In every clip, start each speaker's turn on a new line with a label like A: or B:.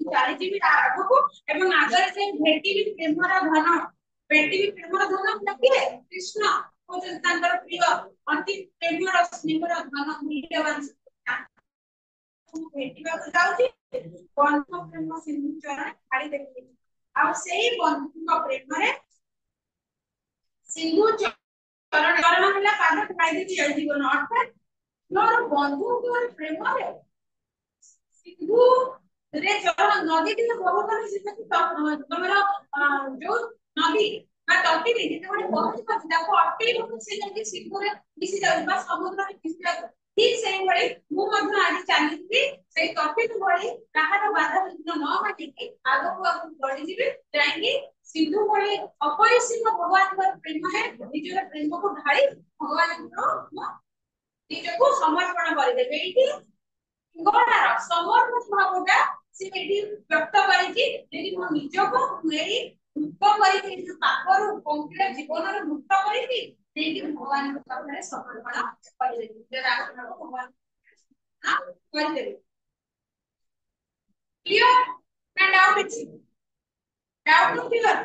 A: ଚାଲିଯିବି ତା ଆଗକୁ ଏବଂ ଆଗରେ ସେ ଭେଟିବି ପ୍ରେମର ଧନ ଭେଟିବି ପ୍ରେମର ଧନ କିଏ କୃଷ୍ଣ ହଉଛନ୍ତି ତାଙ୍କର ପ୍ରିୟ ଅତି ପ୍ରେମର ସ୍ନେହର ଧନ ମୂଲ୍ୟବାନ ମୁଁ ଭେଟିବାକୁ ଯାଉଛି ବନ୍ଧୁ ପ୍ରେମ ସିନ୍ଧୁ ଚରଣ ଛାଡି ଦେବି ଆଉ ସେଇ ବନ୍ଧୁଙ୍କ ପ୍ରେମରେ ସିନ୍ଧୁ ଚରଣ ଚରଣ ହେଲା ପାଦ ଖାଇଦେବି ଜୟ ଜୀବନ ଅର୍ଥାତ୍ ମୋର ବନ୍ଧୁଙ୍କର ପ୍ରେମରେ ସିନ୍ଧୁ ରେ ଜଳ ନଦୀ କିନ୍ତୁ ବହୁ କରି ସେଟାକୁ ତମର ଯୋଉ ନଦୀ ବା ତଟିରେ ଯେତେବେଳେ ପହଞ୍ଚି ପାରୁଛି ତାକୁ ଅଟକେଇବାକୁ ସେ ଯେମିତି ସିନ୍ଧୁରେ ମିଶି ଯାଉଛି ବା ସମୁଦ୍ରରେ ମିଶି ଯାଉଛି ଠିକ ସେଇଭଳି ମୁଁ ମଧ୍ୟ ଆଜି ଚାଲିଯିବି ସେଇ ତଟିକୁ ଭଳି କାହାର ବାଧା ବିଘ୍ନ ନ ମାନିକି ଆଗକୁ ଆଗକୁ ବଢିଯିବି ଯାଇକି ସିନ୍ଧୁ ଭଳି ଅପରିସୀମ ଭଗବାନଙ୍କର ପ୍ରେମରେ ନିଜର ପ୍ରେମକୁ ଢାଳି ଭଗବାନଙ୍କର ନିଜକୁ ସମର୍ପଣ କରିଦେବେ ଏଇଠି ଗଣାର ସମର୍ପଣ ଭାବଟା ସେ ଏଠି ବ୍ୟକ୍ତ କରିଛି ଯଦି ମୋ ନିଜକୁ ଏଇ ମୁକ୍ତ କରିକି ନିଜ ପାପରୁ ପଙ୍କିଳ ଜୀବନରୁ ମୁକ୍ତ କରିକି ନେଇକି ଭଗବାନଙ୍କ ପାଖରେ ସମର୍ପଣ କରିଦେବି ନିଜର ଆତ୍ମାକୁ ଭଗବାନ କରିଦେବି କ୍ଲିୟର ନା ଡାଉଟ ଅଛି ଡାଉଟ କ୍ଲିୟର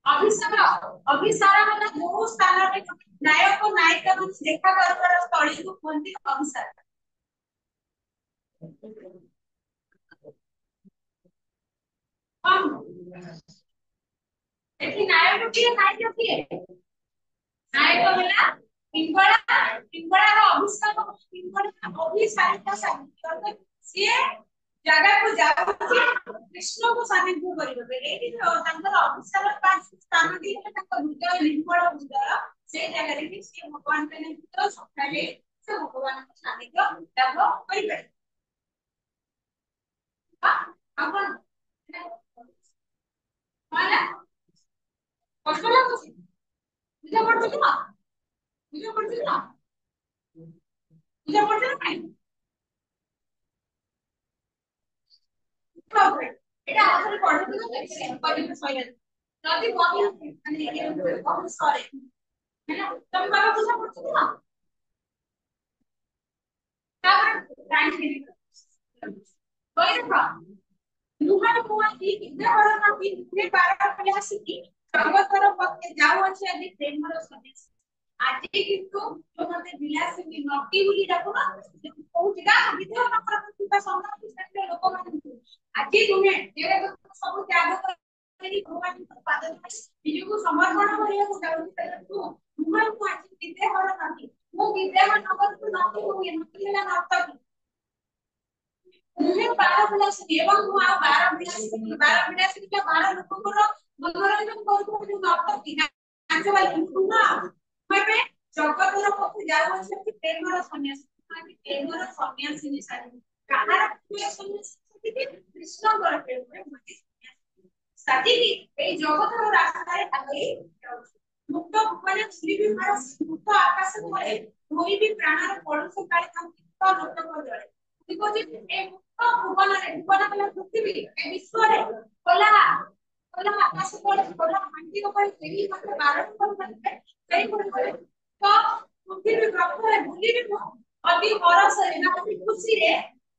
A: ଅଭିସାର ଅଭିସାର ମାନେ ଯୋଉ ସ୍ଥାନରେ ନାୟକ ନାୟିକା ମାନେ ଦେଖା କରିବାର ସ୍ଥଳୀକୁ କୁହନ୍ତି ଅଭିସାର ଏଠି ନାୟକ କିଏ ନାୟିକା କିଏ ନାୟକ ହେଲା ପିଙ୍ଗଳା ପିଙ୍ଗଳାର ଅଭିସାର ପିଙ୍ଗଳା ଅଭିସାରିତ ସାହିତ୍ୟ ସିଏ ଜାଗାକୁ ଯାଉଛି କୃଷ୍ଣକୁ ସାନିଧ୍ୟ କରିବାକୁ ଏଇଠି ତାଙ୍କର ଅଭିସାର ସ୍ଥାନଟି ହେଲା ତାଙ୍କ ହୃଦୟ ନିର୍ମଳ ହୃଦୟ ସେଇ ଜାଗାରେ ବି ସିଏ ଭଗବାନ ପାଇଁ ସକାଳେ ସେ ଭଗବାନଙ୍କ ସାନିଧ୍ୟ ଲାଭ କରିପାରିବେ ଆଉ କଣ କଷ୍ଟ ଲାଗୁଛି ବୁଝା ପଡୁଛି ତ ବୁଝା ପଡୁଛି ତ ବୁଝା ପଡୁଛି ନା ନାଇଁ এটা আধারে পড়াশোনা করছে কয়দিন সরে যদি বমি মানে কখন সরে হ্যাঁ তুমি বাবা বুঝা পড়ছো না তারপর টাইম দিবি ওই দেখো ଲୁହାର କୁହନ୍ତି ବିଦ୍ୟାବଳ ନଦୀ ନୁହେଁ ପାର କରି ଆସିକି ଜଗତର ପଥେ ଯାଉଅଛି ଆଜି ପ୍ରେମର ସନ୍ଦେଶ ଆଜି କିନ୍ତୁ ଯୋଉମାନେ ବିଳାସିନୀ ନଦୀ ବୋଲି ଡାକୁନ କହୁଛି ନା ବିଦ୍ୟାବଳଙ୍କର ଥିବା ସମାଜ ଲୋକମାନଙ୍କୁ ଆଜି ନୁହେଁ ସବୁ ତ୍ୟାଗ କରି ଭଗବାନଙ୍କ ପାଦ ନିଜକୁ ସମର୍ପଣ କରିବାକୁ ଯାଉଛି ତୁ ଲୁହାକୁ ଆଜି ବିଦ୍ୟାବଳ ନଦୀ ମୁଁ ବିଦ୍ୟାବଳ ନଗରକୁ ନଦୀ ହୁଏ ନଦୀ ହେଲା ନର୍ତ୍ତକୀ मुझे 12 प्लस एवं ମୁଁ ଆଉ 12 ପ୍ଲସ୍ ଟା 12 ଲୋକଙ୍କର ମନୋରଞ୍ଜନ କରୁଥିବା ଯୋଉ ନର୍ତ୍ତକୀ ନାଚ ବାଲି ନା ଏବେ ଜଗତର ପଥେ ଯାଉଅଛନ୍ତି ପ୍ରେମର ସନ୍ନ୍ୟାସ ପ୍ରେମର ସନ୍ନ୍ୟାସୀ ନିଶାରୀ କାହାର ପ୍ରିୟ ସନ୍ନ୍ୟାସୀ କୃଷ୍ଣଙ୍କର ପ୍ରେମରେ ମୁକ୍ତି ସାଜିକି ଏଇ ଜଗତର ରାସ୍ତାରେ ଆଗେଇ ଯାଉଛି ମୁକ୍ତ ମାନେ ଶ୍ରୀ ବିହାର ମୁକ୍ତ ଆକାଶ ତଳେ ଧୋଇବି ପ୍ରାଣର ପଡୁଛ କାଳେ ତାଙ୍କ ଲୋକ ଜଳେ କହୁଛି ଏ ମୁକ୍ତ ଭୁବନରେ ଭୁବନ ହେଲା ପୃଥିବୀ ଏ ବିଶ୍ୱରେ ଖୋଲା ଖୋଲା ଆକାଶ ତଳେ ଖୋଲା ମାଟି ଉପରେ ସେହି ମତେ ବାରଣ କରୁନଥିଲେ ସେଇଭଳି ତ ପୃଥିବୀ ବ୍ରହ୍ମରେ ବୁଲିବି ମୁଁ ଅତି ହରସରେ ନା ଅତି ଖୁସିରେ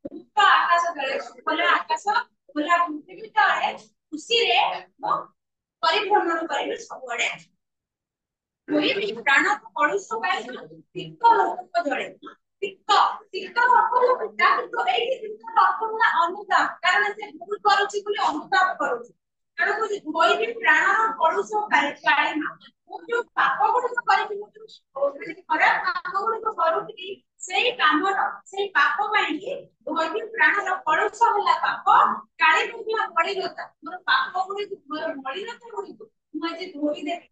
A: ମୁକ୍ତ ଆକାଶ ତଳେ ଖୋଲା ଆକାଶ ଖୋଲା ପୃଥିବୀ ତଳେ ଖୁସିରେ ମୁଁ ପରିଭ୍ରମଣ କରିବି ସବୁଆଡେ ପ୍ରାଣ କଳୁଷ ପାଇ ତିକ୍ତ ଲୋକ ଜଳେ ତିକ୍ତ ତିକ୍ତ ଅର୍ଥ ପିତା କିନ୍ତୁ ଏଇଠି ତିକ୍ତ ଅର୍ଥ ହେଲା ଅନୁତାପ କାରଣ ସେ ଭୁଲ କରୁଛି ବୋଲି ଅନୁତାପ କରୁଛି କାରଣ କହୁଛି ଧୋଇବି ପ୍ରାଣର କଳୁଷ କାଳିମା ମୁଁ ଯୋଉ ପାପ ଗୁଡିକ କରିଛି ମୁଁ ଯୋଉ ଖରାପ କାମ ଗୁଡିକ କରୁଥିଲି ସେଇ କାମର ସେଇ ପାପ ପାଇଁକି ଧୋଇବି ପ୍ରାଣର କଳୁଷ ହେଲା ପାପ କାଳି ହେଲା ମଳିନତା ମୋର ପାପ ଗୁଡିକୁ ମୋର ମଳିନତା ଗୁଡିକୁ ମୁଁ ଆଜି ଧୋଇଦେବି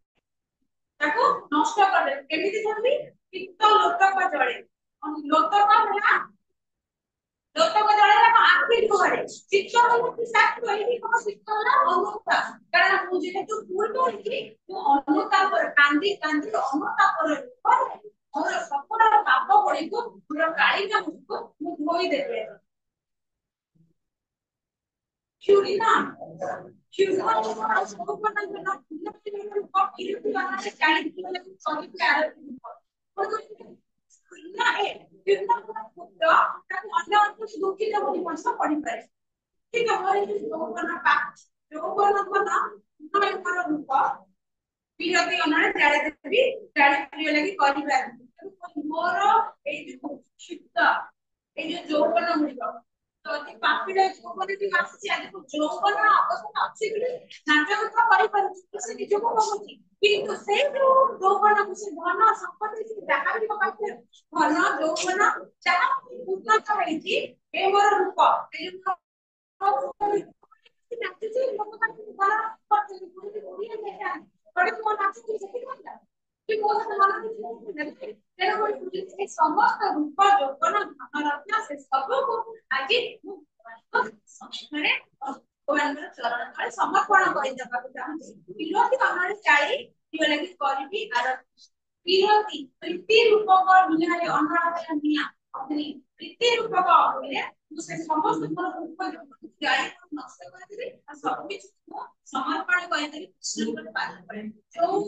A: ତାକୁ ନଷ୍ଟ କରିଦେବେ କେମିତି କରିବି ତିକ୍ତ ଲୋତକ ଜଳେ ଲୋତକ ହେଲା ଲୋତକ ଜଳେ ଆଖି ଧରେ ଚିତ୍ତ ହେଲା ପିଶାଚ କହିବି କଣ ଚିତ୍ତ ହେଲା ଅନୁତାପ କାରଣ ମୁଁ ଯେହେତୁ ଭୁଲ କରିଛି ମୁଁ ଅନୁତାପରେ କାନ୍ଦି କାନ୍ଦି ଅନୁତାପରେ ମୋର সকল ପାପ ଗୁଡିକୁ ମୋର କାଳିମା ଗୁଡିକୁ ମୁଁ ଧୋଇଦେବି Fiorina, Fiorina, अन्य दुखित होई मनुष्य पढ़ी पारे ठीक है मोर यौवन का यौवन को रूप विरति अनरे जाळे देबी जाळे प्रिय लागि करिबा मोर ए जो क्षिप्त ए जो यौवन मुलिबा तो अति पापिला यौवन की आसी आज को यौवन अवस्था अछि कि नाच को करि पार से निज को कहछि किंतु से जो यौवन को से धन संपत्ति से जहाँ भी पाखे धन यौवन जहाँ उन्नत होइछि ए मोर रूप ए जो नाचि लोक का द्वारा करते पूरी ओडिया देखा बड़े को नाचि से कितना कि मोर मन में तेरे को पूरी समस्त रूप यौवन धन रत्न से सब को आज ମାନେ ଭଗବାନଙ୍କର ଚରଣ ତଳେ ସମର୍ପଣ କରିଦେବାକୁ ଚାହୁଁଛି ବିରତି ଅନରେ ଚାଳି ଦିଅ ଲାଗି କରିବି ଆର ବିରତି ପ୍ରୀତି ରୂପକ ନିଆଁରେ ଅନରାଧନ ନିଆଁ ଅଗ୍ନି ପ୍ରୀତି ରୂପକ ଅଗ୍ନିରେ ମୁଁ ସେ ସମସ୍ତ ମୋର ରୂପ ଜାଳି ନଷ୍ଟ କରିଦେବି ଆଉ ସବୁ କିଛି ମୁଁ ସମର୍ପଣ କରିଦେବି କୃଷ୍ଣଙ୍କର ପାଦ ତଳେ ଯୋଉ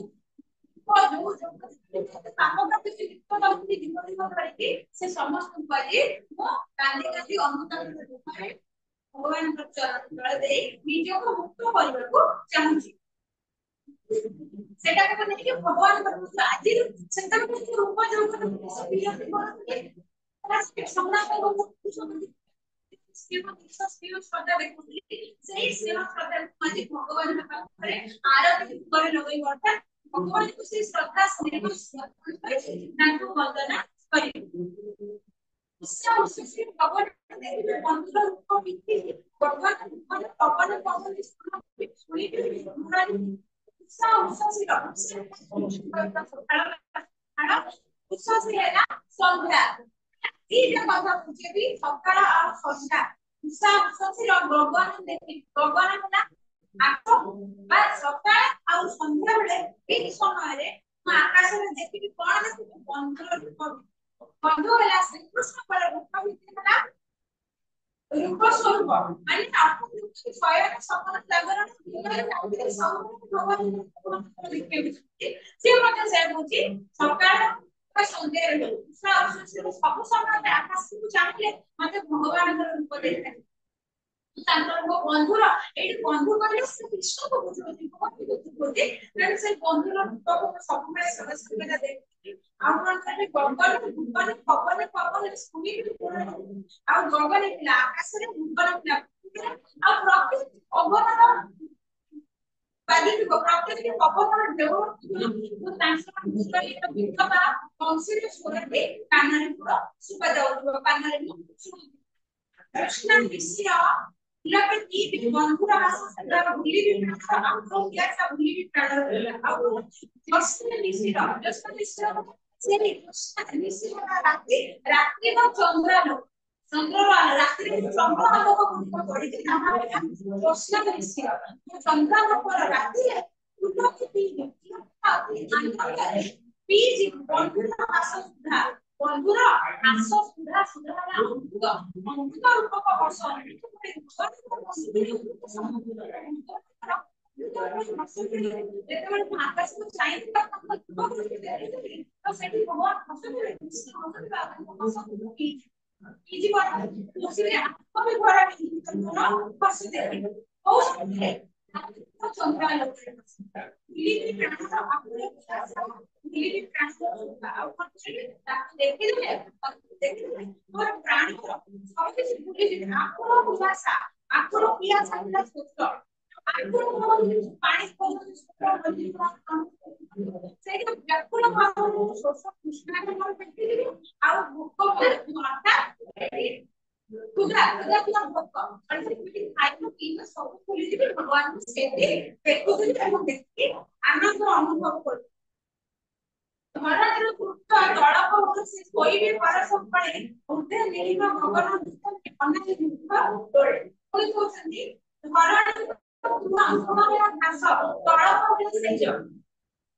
A: କାମ ପ୍ରତି ଲିପ୍ତ ରହୁଛି ଜୀବନ କରିକି ସେ ସମସ୍ତଙ୍କୁ କହି ମୁଁ କାନ୍ଦି କାନ୍ଦି ଅନୁତାପ ରୂପରେ ଭଗବାନଙ୍କ ଚରଣ ତଳେ ଦେଇ ନିଜକୁ ମୁକ୍ତ କରିବାକୁ ଚାହୁଁଛି ସେଟା କେବେ ନେଇକି ଭଗବାନଙ୍କ ଆଜି ସେତେବେଳେ ରୂପ ଯୌବନ ବିରତି କରନ୍ତି ସମାଜକୁ ଶ୍ରଦ୍ଧା ଦେଖୁଥିଲି ସେଇ ସେବା ଶ୍ରଦ୍ଧା ଆଜି ଭଗବାନଙ୍କ ପାଖରେ ଆରତି ଉପରେ ଲଗେଇ ଅର୍ଥାତ ଭଗବାନଙ୍କୁ ସେଇ ଶ୍ରଦ୍ଧା ସ୍ନେହ ତାଙ୍କୁ ବନ୍ଦନା କରିବେ भगवान मंत्र रूप विधि भगवान मन पवन पवन सुनी मुरारी उत्साह उच्छ्वासी उच्छ्वासी है ना संध्या ये जो बात पूछे भी सकाळ और संध्या उत्साह उच्छ्वासी भगवान देखि भगवान ना आको बा सकाळ और संध्या बेले एक समय रे आकाश में देखि कोन देखि मंत्र रूप बंधु होला श्रीकृष्ण पर रूप विद्यमान रूप स्वरूप माने आपको स्वयं सपन जागरण भगवान से मते से बुझी सकाळ का संध्या रे सब समय आकाश को चाहिए मते भगवान रूप देखा तांतर को बंधुर एडी बंधु कहले से कृष्ण को बुझोती बहुत बुझोती तेन से बंधुर रूप को सब में सदस्य में देखि आपण कहले गगन भूगन पवन पवन सुनी आ गगन इला आकाश रे भूगन इला आ प्रकृति अवतार बादी को प्रकृति के अवतार देव तो तांसर मुस्करी विकता कंसीर सुरते कानरे पूरा सुबा जाउ कानरे कृष्ण मिश्रा लकती बंधुरा सदा भूली भी आपको क्या सब भूली भी प्राण जस्ट मिश्रा से कृष्ण मिश्रा रात्रि रात्रि का चंद्रलो चंद्रलो रात्रि चंद्र आलोक को पड़ी थी कृष्ण मिश्रा चंद्र पर रात्रि उठो की पीज बंधुरा सुधा बंधुरा आस सुधा सुधा बंधुरा रूप का वर्ष आकाश को चाहिए तो सेठी भगवान हसुरे कृष्ण हसुरे इजी बात उसी आपको भी घोड़ा नहीं तो हंस दे ओ चंद्रा लोग इली भी प्राण आपने इली भी प्राण और कुछ देखिए और प्राण सब कुछ भूल गए आपको उल्लासा आपको पियासा मिला सोच आपको पानी को ସେଇଟା ବ୍ୟାକୁଳ ଭାବରେ ଶୋଷ କୃଷ୍ଣ ମୋର ଦେଖିଲି ଆଉ ଭୋକ ମାତା ଖୁଦା ଖୁଦା ଖୁଦା ଭୋକ ସେମିତି ଖାଇବ ପିଇବ ସବୁ ଭୁଲିଯିବେ ଭଗବାନଙ୍କୁ ସେଠି ଦେଖୁଥିଲି ଏବଂ ଦେଖି ଆନନ୍ଦ ଅନୁଭବ କରୁ ଧରାର କୃତ ତଳକ ସେ ଶୋଇବେ ପରଶ ପଳେ ଉର୍ଦ୍ଧ୍ୱ ନୀଳିମା ଗଗନ ଅନାଦି ଦୁଃଖ ତୋଳେ ପୁଣି କହୁଛନ୍ତି ଧରାର ଘାସ ତଳକ ସେଜ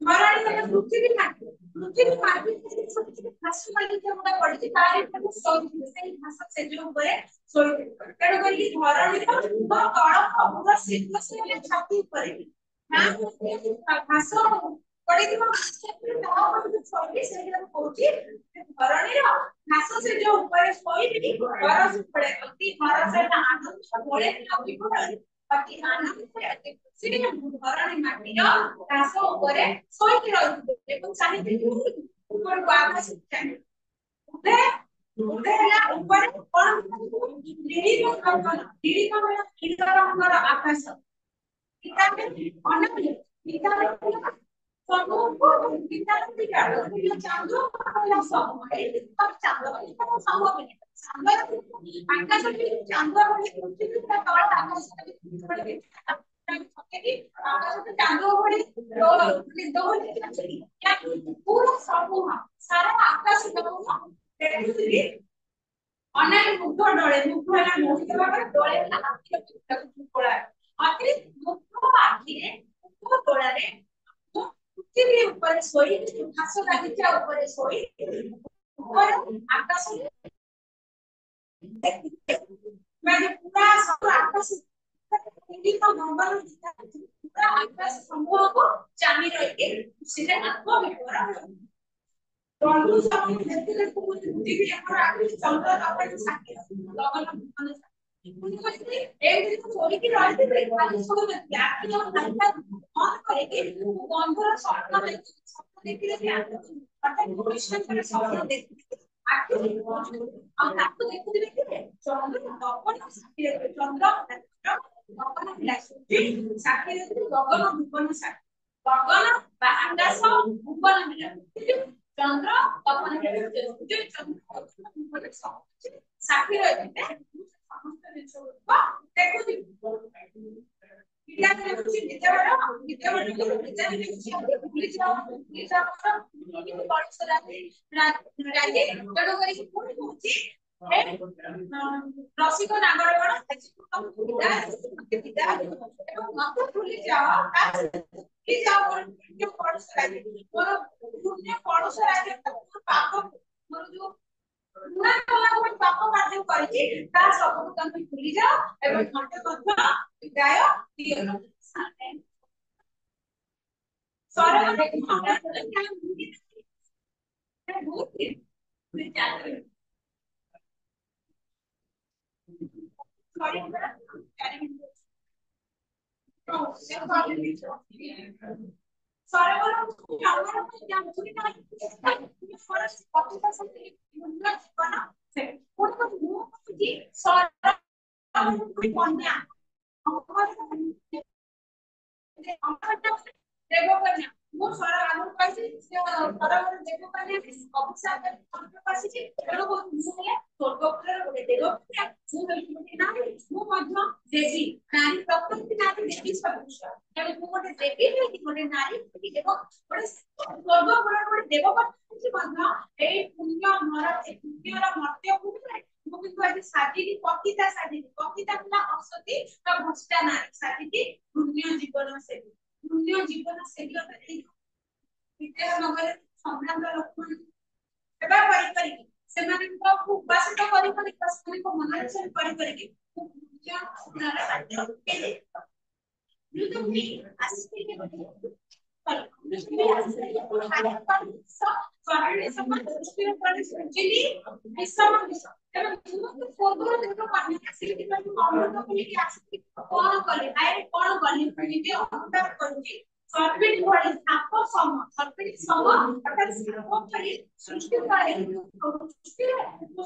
A: मराठी में पृथ्वी माटी छोटे छोटे घास वाली जो मुड़ा पड़ी तारे पर सोई से घास से जो ऊपर सोई तेरे को ये धरणी का तळ पूरा शीत से छाती ऊपर ना घास पड़ी थी मैं ताऊ पर जो सोई से जो कोची धरणी रो घास से जो ऊपर सोई बरस पड़े अति बरस है आनंद बोले ना विपुल अति आनंद से अति खुशी धरणी माटी घास ऊपर सोई की रहते এবং চাহিদা ऊपर आकाश उठे उठे ହେଲା ऊपर कोन नीली रंगर आकाश किताबे अनेक किताबे सबको किताबे दिखाड़ो ये चांदो वाला सब है सब चांदो वाला सब है चांदो आकाश में चांदो वाली पृथ्वी का तଳ आकाश में पड़े कि आकाश में चांदो वाली दो क्या पूरा समूह सारा आकाश समूह देखुली अनेक मुग्ध डळे मुग्ध ହେଲା ମୋହିତ ଭାବରେ ଡଳେ ହେଲା ଆଖି ପଳା अति मुग्ध आखिरे मुग्ध डोळारे पृथ्वी ऊपर सोई घास लागिचा ऊपर सोई ऊपर आकाश मैंने पूरा सब आकाश हिंदी का मंगल पूरा आकाश समूह को चामी रही सीधे आत्मविश्वास रंगु सब देखते देखते बुद्धि भी हमर आगे चंद्र अपन साथी लगन मन मुझे कहते एक दिन चोरी की रहती थी खाली सो जाती आके जब हल्का ऑन करेंगे वो बंधुर स्वप्न देखते देखते अर्थात कृष्ण का स्वप्न देखते आके और आपको देखते देखते चंद्र अपन साथी चंद्र अपन साथी गगन भुवन साथी गगन बा आकाश भुवन मिला चंद्र अपन जो चंद्र भुवन साथी रहते समस्त जिनिस देखुथि पिला देखुथि विद्यावान भूली जाओ परिसर राजे जडो करी पुणी होची रसिक नागरगण विद्या मत भूली जाओ भूली जाओ जो परिसर राजे मोर पुण्य परिसर राजे पाप मोर जो ना कोन पाप कार्य करी ता सब तुम भूली जाओ एवं मते मध्य विदाय दियो सरल देखो क्या भूली बहुत विचार सॉरी सरल আমরা क्या भूली ना फरस पक्षता से उन्नत बना से कोन को मुंह जी सरल कन्या देवकन्या मो सर आगु कहछि से सरल देवकन्या अभिशाप पासी छी तेरो बहुत मुसले स्वर्गपुर गोटे देवकन्या मु कहछि ना मु मध्य देवी नारी प्रकृति नारी देवी सब तेरे मु गोटे देवी है कि गोटे नारी कि देव गोटे स्वर्गपुर गोटे देवकन्या कि मध्य ए पुण्य नर ए पुण्यर मर्त्य भूमि मुझे कहते साथी पतिता ना असती का भस्ता नारी साथी पुण्य जीवन से विद्या नगर संभ्रांत लोक एबा करि से माने को उपासित करि कसने को मनोरंजन करि पुण्य नर साथी जो तो मी आसिते के पर मी आसिते स्वामी समाज दृष्टि पर जिली विषम एवं तुमको फोटो देखो पानी आसिते कि अमृत बोली कि आसिते कोन कले आए कोन कले वीडियो अपलोड करछि सर्पिट भଳି साप सम सर्पिट सम अर्थात साप भଳି सृष्टि करे सृष्टि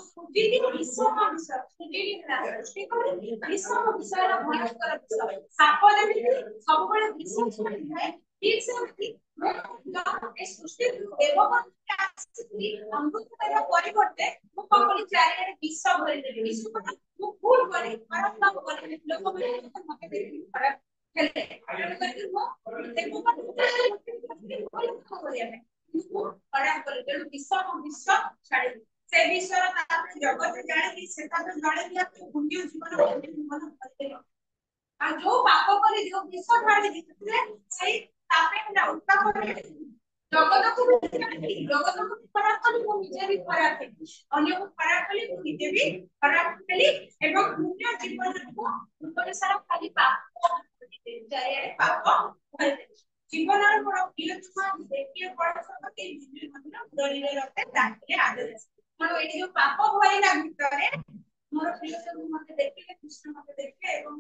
A: सुदीनी विषम विषय सुदीनी सृष्टि करे विषम विषय भयंकर विषय साप देखि सब बळे विषम है ठीक से ए सृष्टि देवगण आसिति अमृत तेरा परिवर्ते मु कोली चारियारे विष भरि देली विष को मु फूल करे खराब काम करे लोक मते देखि खराब हेले करके मु देखो खराब करे तेणु विष छाड़ी से विषय तापर जगत जाने कि सेता तो जाने कि पुण्य जीवन मन करते आ जो पाप करे जो विष छाड़ी दिले सही तापे ना उत्ताप करे जगत को खराब कली मु निजे भी खराब है अन्य को खराब कली मु निजे भी खराब कली एवं पुण्य जीवन को ऊपर सारा खाली पाप जारे पाप जीवन और बड़ प्रिय तुम देखिए बड़ सबके जीवन मतलब डरिले रहते ताके आदर ମୋର ଏଠି ଯୋଉ ପାପ ଭରିଲା ଭିତରେ ମୋର ପ୍ରିୟ ସବୁ ମତେ ଦେଖିଲେ କୃଷ୍ଣ ମତେ ଦେଖିଲେ ଏବଂ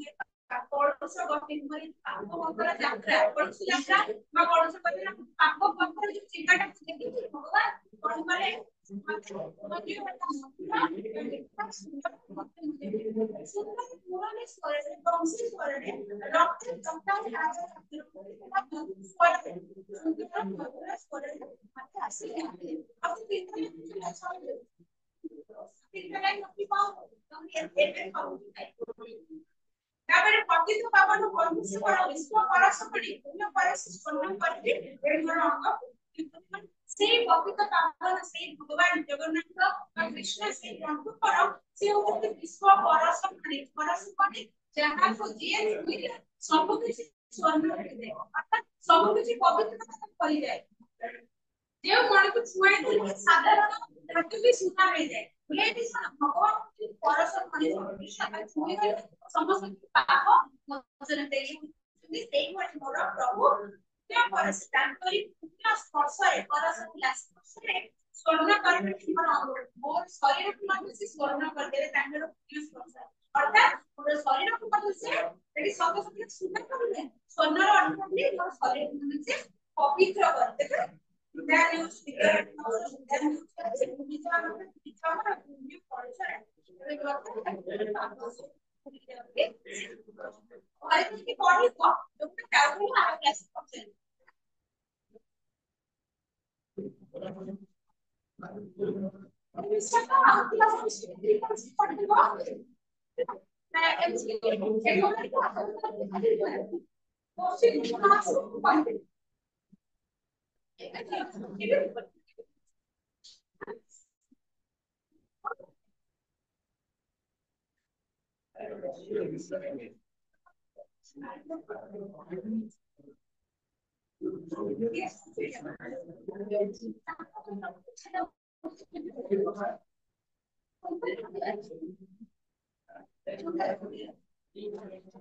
A: କଳସ ଗତି ଭରି ପାପ ମକର ଯାତ୍ରା କଳସ ଯାତ୍ରା ବା କଳସ ଗତିର ପାପ ମକର ଯୋଉ ଚିନ୍ତାଟାକୁ ଦେଖିକି ଭଗବାନ କଣ କଲେ ତାପରେ ପତିତ ପାବନ ପରମେଶ୍ୱର ବିଶ୍ୱ ପରଶୁଣି ପୁଣ୍ୟ ପରଶ ସ୍ୱର୍ଣ୍ଣ କରିକି ଏଙ୍କର ଅଙ୍ଗ ସେଇ ପତିତ ପାବନ ସେଇ ଭଗବାନ ଜଗନ୍ନାଥ ବା କୃଷ୍ଣ ସେଇ ପ୍ରଭୁଙ୍କର ସେ ହଉଛନ୍ତି ବିଶ୍ୱ ପରଶୁଣି ଯାହାକୁ ଯିଏ ଛୁଇଁଲେ ସବୁ କିଛି ସ୍ୱର୍ଣ୍ଣ ହେଇଯାଏ ଅର୍ଥାତ ସବୁ କିଛି ପବିତ୍ରତା କରିଯାଏ जो मन को छुए तो साधारण रक्त भी सुना मिल जाए ये भी भगवान की परस मणि कृष्ण छुए समस्त पाप मोचन देई सेई भଳି मोर प्रभु क्या परस तांतरी पुण्य स्पर्श रे परस स्पर्श रे स्वर्ण करके मोर शरीर को मन से स्वर्ण कर देले तांकर पुण्य स्पर्श अर्थात मोर शरीर को मन से एटी सब सब सुना कर दे स्वर्ण रो अर्थ भी मोर शरीर को मन से पवित्र कर देले that you figure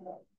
A: that